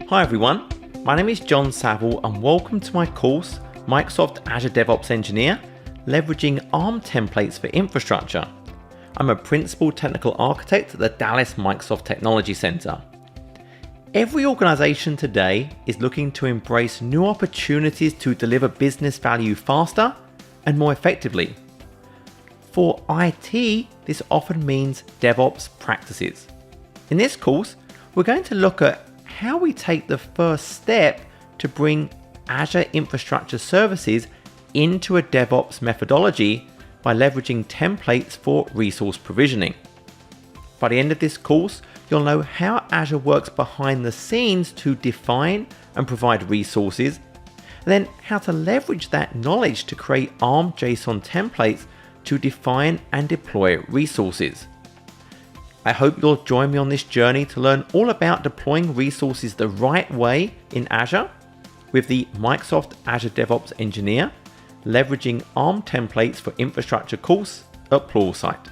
Hi everyone, my name is John Savill and welcome to my course, Microsoft Azure DevOps Engineer, leveraging ARM templates for infrastructure. I'm a Principal Technical Architect at the Dallas Microsoft Technology Center. Every organization today is looking to embrace new opportunities to deliver business value faster and more effectively. For IT, this often means DevOps practices. In this course, we're going to look at how we take the first step to bring Azure Infrastructure Services into a DevOps methodology by leveraging templates for resource provisioning. By the end of this course, you'll know how Azure works behind the scenes to define and provide resources, and then how to leverage that knowledge to create ARM JSON templates to define and deploy resources. I hope you'll join me on this journey to learn all about deploying resources the right way in Azure with the Microsoft Azure DevOps Engineer, leveraging ARM templates for infrastructure course at Pluralsight.